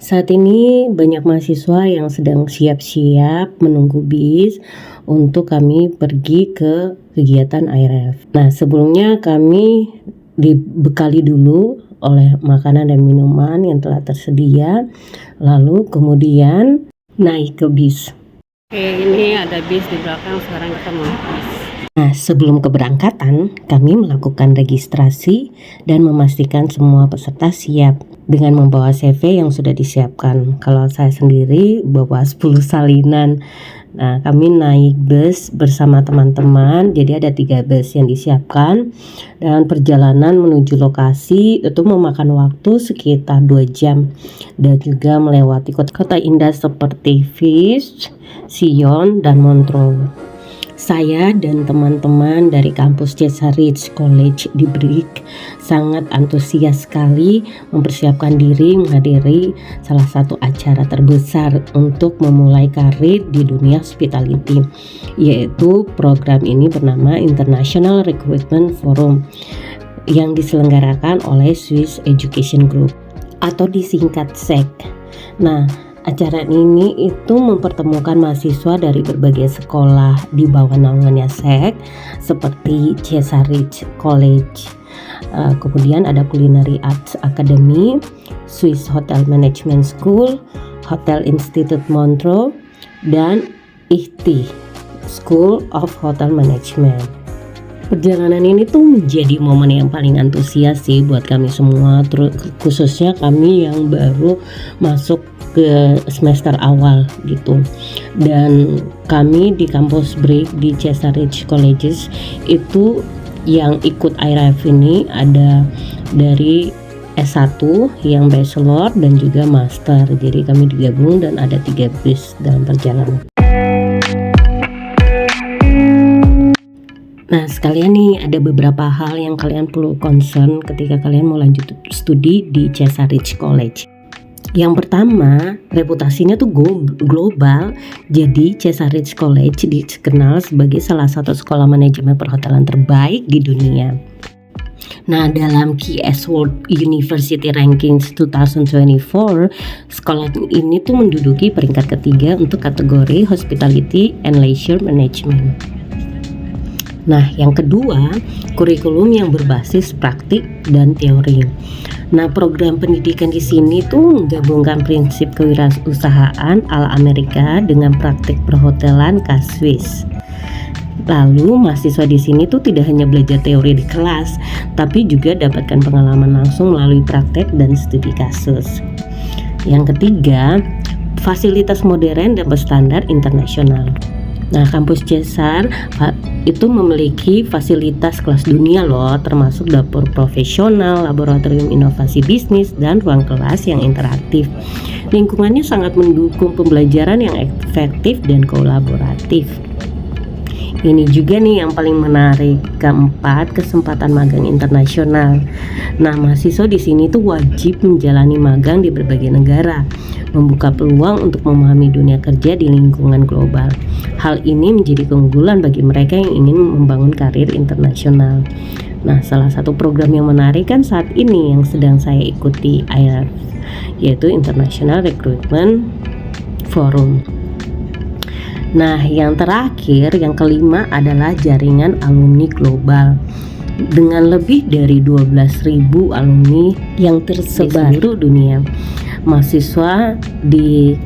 Saat ini banyak mahasiswa yang sedang siap-siap menunggu bis untuk kami pergi ke kegiatan IRF. Nah, sebelumnya kami dibekali dulu oleh makanan dan minuman yang telah tersedia, lalu kemudian naik ke bis. Oke, ini ada bis di belakang, sekarang kita mau bis. Nah, sebelum keberangkatan, kami melakukan registrasi dan memastikan semua peserta siap dengan membawa CV yang sudah disiapkan. Kalau saya sendiri bawa 10 salinan. Nah, kami naik bus bersama teman-teman, jadi ada 3 bus yang disiapkan. Dan perjalanan menuju lokasi itu memakan waktu sekitar 2 jam. Dan juga melewati kota-kota indah seperti Vis, Sion, dan Montreux. Saya dan teman-teman dari kampus Cesar Ridge College di Brick sangat antusias sekali mempersiapkan diri menghadiri salah satu acara terbesar untuk memulai karir di dunia hospitality, yaitu program ini bernama International Recruitment Forum yang diselenggarakan oleh Swiss Education Group atau disingkat SEG. Nah, acara ini itu mempertemukan mahasiswa dari berbagai sekolah di bawah naungannya SEG seperti Cesar Ridge College. Kemudian ada Culinary Arts Academy, Swiss Hotel Management School, Hotel Institute Montreux, dan IHTI School of Hotel Management. Perjalanan ini tuh menjadi momen yang paling antusias sih buat kami semua, khususnya kami yang baru masuk ke semester awal gitu. Dan kami di kampus Brick di Cesar Ridge Colleges itu yang ikut IRF ini ada dari S1 yang bachelor dan juga master. Jadi kami digabung dan ada 3 bis dalam perjalanan. Nah, sekalian nih ada beberapa hal yang kalian perlu concern ketika kalian mau lanjut studi di Cesar Ridge College. Yang pertama, reputasinya tuh global. Jadi Cesar Ridge College dikenal sebagai salah satu sekolah manajemen perhotelan terbaik di dunia. Nah, dalam KS World University Rankings 2024, sekolah ini tuh menduduki peringkat ketiga untuk kategori Hospitality and Leisure Management. Nah, yang kedua, kurikulum yang berbasis praktik dan teori. Nah, program pendidikan di sini tuh menggabungkan prinsip kewirausahaan ala Amerika dengan praktik perhotelan khas Swiss. Lalu, mahasiswa di sini tuh tidak hanya belajar teori di kelas, tapi juga dapatkan pengalaman langsung melalui praktek dan studi kasus. Yang ketiga, fasilitas modern dan berstandar internasional. Nah, kampus Cesar itu memiliki fasilitas kelas dunia loh, termasuk dapur profesional, laboratorium inovasi bisnis, dan ruang kelas yang interaktif. Lingkungannya sangat mendukung pembelajaran yang efektif dan kolaboratif. Ini juga nih yang paling menarik. Keempat, kesempatan magang internasional. Nah, mahasiswa di sini tuh wajib menjalani magang di berbagai negara, membuka peluang untuk memahami dunia kerja di lingkungan global. Hal ini menjadi keunggulan bagi mereka yang ingin membangun karir internasional. Nah, salah satu program yang menarik kan saat ini yang sedang saya ikuti IRF, yaitu International Recruitment Forum. Nah, yang terakhir, yang kelima adalah jaringan alumni global. Dengan lebih dari 12.000 alumni yang tersebar di seluruh dunia, mahasiswa di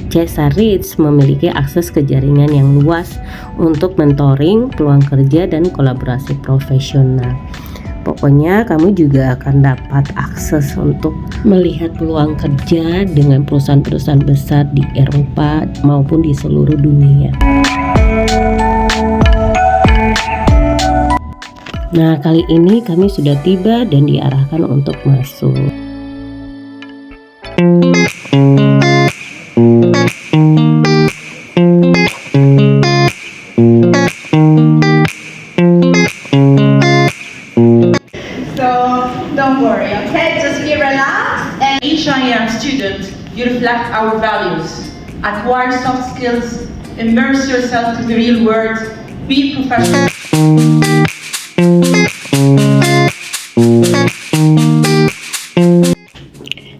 Cesar Ridge memiliki akses ke jaringan yang luas untuk mentoring, peluang kerja, dan kolaborasi profesional. Pokoknya kamu juga akan dapat akses untuk melihat peluang kerja dengan perusahaan-perusahaan besar di Eropa maupun di seluruh dunia. Nah, kali ini kami sudah tiba dan diarahkan untuk masuk. Don't worry, okay? Just be relaxed. And Each IRM student, you reflect our values. Acquire soft skills, immerse yourself to the real world, be professional.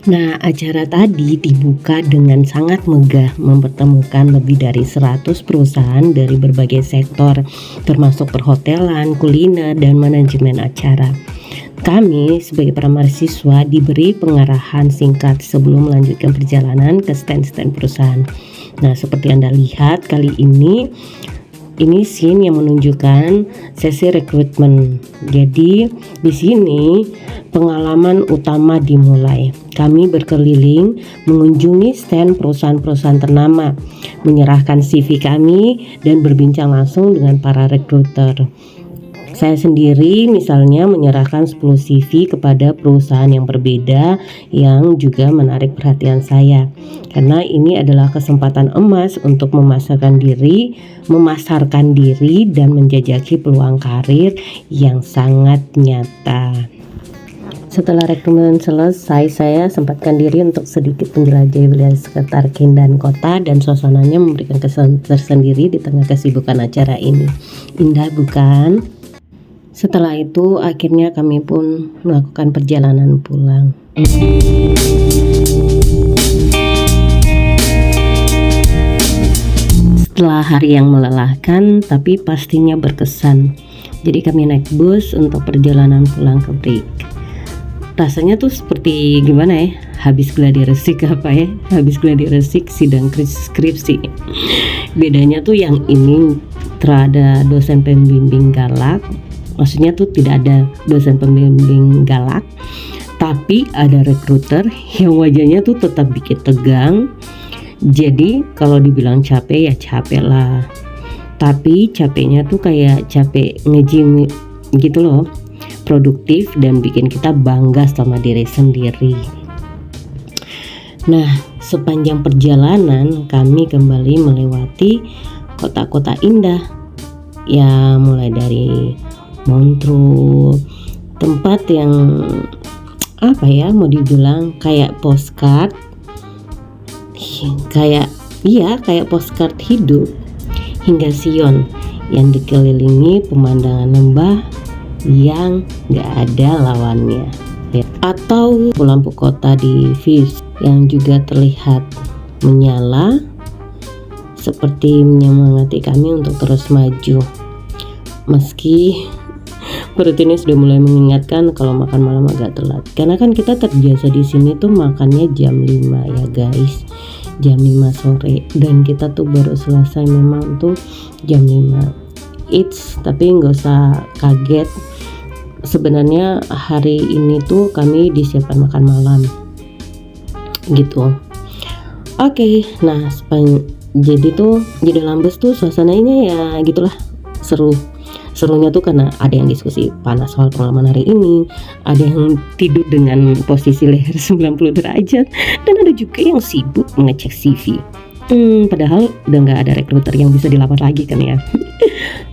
Nah, acara tadi dibuka dengan sangat megah, mempertemukan lebih dari 100 perusahaan dari berbagai sektor, termasuk perhotelan, kuliner, dan manajemen acara. Kami sebagai para mahasiswa diberi pengarahan singkat sebelum melanjutkan perjalanan ke stand-stand perusahaan. Nah, seperti Anda lihat kali ini scene yang menunjukkan sesi rekrutmen. Jadi di sini pengalaman utama dimulai. Kami berkeliling mengunjungi stand perusahaan-perusahaan ternama, menyerahkan CV kami dan berbincang langsung dengan para rekruter. Saya sendiri misalnya menyerahkan 10 CV kepada perusahaan yang berbeda yang juga menarik perhatian saya. Karena ini adalah kesempatan emas untuk memasarkan diri dan menjajaki peluang karir yang sangat nyata. Setelah rekrutmen selesai, saya sempatkan diri untuk sedikit menjelajahi wilayah sekitar Kindan Kota, dan suasananya memberikan kesan tersendiri di tengah kesibukan acara ini. Indah bukan? Setelah itu akhirnya kami pun melakukan perjalanan pulang. Setelah hari yang melelahkan tapi pastinya berkesan, jadi kami naik bus untuk perjalanan pulang ke Brik. Rasanya tuh seperti gimana ya? Habis gladi resik Habis gladi resik sidang skripsi. Bedanya tuh yang ini terada dosen pembimbing galak. Maksudnya tuh tidak ada dosen pembimbing galak, tapi ada rekruter yang wajahnya tuh tetap bikin tegang. Jadi kalau dibilang capek ya capek lah, tapi capeknya tuh kayak capek nge-gym gitu loh, produktif dan bikin kita bangga sama diri sendiri. Nah, sepanjang perjalanan kami kembali melewati kota-kota indah, ya mulai dari Montreux, tempat yang mau dibilang kayak postcard, kayak postcard hidup, hingga Sion yang dikelilingi pemandangan lembah yang gak ada lawannya, atau lampu kota di Vis yang juga terlihat menyala seperti menyemangati kami untuk terus maju. Meski perut ini sudah mulai mengingatkan kalau makan malam agak telat, karena kan kita terbiasa di sini tuh makannya jam 5 ya guys, jam 5 sore, dan kita tuh baru selesai memang tuh jam 5. Tapi nggak usah kaget, sebenarnya hari ini tuh kami disiapkan makan malam gitu. Oke, nah jadi tuh di dalam bus tuh suasananya ya gitulah, serunya tuh karena ada yang diskusi panas soal pengalaman hari ini, ada yang tidur dengan posisi leher 90 derajat, dan ada juga yang sibuk mengecek CV. Padahal udah nggak ada rekruter yang bisa dilamar lagi kan ya.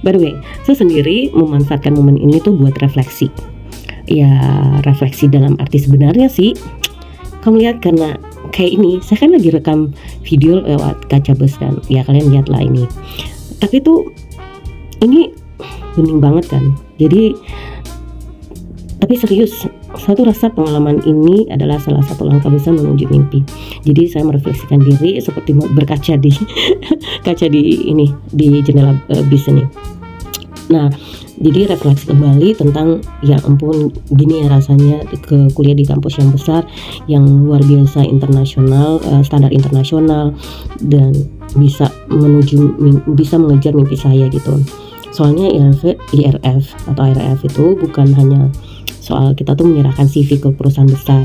By the way, saya sendiri memanfaatkan momen ini tuh buat refleksi. Ya refleksi dalam arti sebenarnya sih. Kamu lihat, karena kayak ini, saya kan lagi rekam video lewat kaca bus dan ya kalian lihatlah ini. Tapi tuh ini bening banget kan. Jadi tapi serius, saya tuh rasa pengalaman ini adalah salah satu langkah besar menuju mimpi. Jadi saya merefleksikan diri seperti berkaca di kaca di jendela bis ini. Nah, jadi refleksi kembali tentang ya ampun, gini ya rasanya ke kuliah di kampus yang besar, yang luar biasa internasional, standar internasional, dan bisa mengejar mimpi saya gitu. Soalnya IRF atau IRF itu bukan hanya soal kita tuh menyerahkan CV ke perusahaan besar,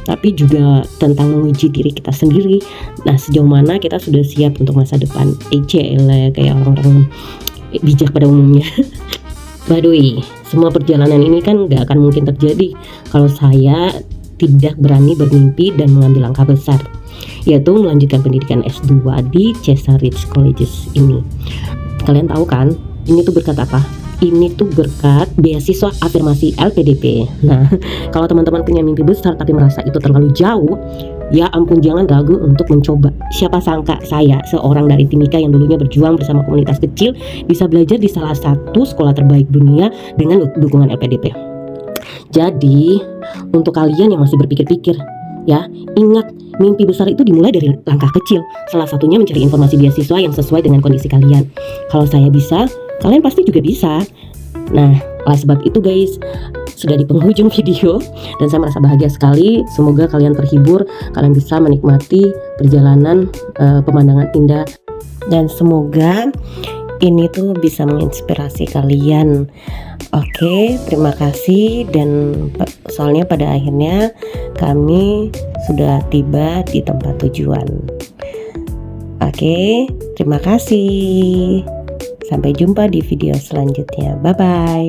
tapi juga tentang menguji diri kita sendiri. Nah, sejauh mana kita sudah siap untuk masa depan, kayak orang-orang bijak pada umumnya. By the way, semua perjalanan ini kan gak akan mungkin terjadi kalau saya tidak berani bermimpi dan mengambil langkah besar, yaitu melanjutkan pendidikan S2 di Cheshire Ridge Colleges ini. Kalian tahu kan, ini tuh berkat apa? Ini tuh berkat beasiswa afirmasi LPDP. Nah, kalau teman-teman punya mimpi besar tapi merasa itu terlalu jauh, ya ampun, jangan ragu untuk mencoba. Siapa sangka saya, seorang dari Timika yang dulunya berjuang bersama komunitas kecil, bisa belajar di salah satu sekolah terbaik dunia dengan dukungan LPDP. Jadi, untuk kalian yang masih berpikir-pikir, Ya, ingat, mimpi besar itu dimulai dari langkah kecil. Salah satunya mencari informasi beasiswa yang sesuai dengan kondisi kalian. Kalau saya bisa, kalian pasti juga bisa. Nah, oleh sebab itu guys, sudah di penghujung video dan saya merasa bahagia sekali. Semoga kalian terhibur, kalian bisa menikmati perjalanan pemandangan indah, dan semoga ini tuh bisa menginspirasi kalian. Oke, terima kasih. Dan soalnya pada akhirnya kami sudah tiba di tempat tujuan. Oke, terima kasih. Sampai jumpa di video selanjutnya. Bye bye.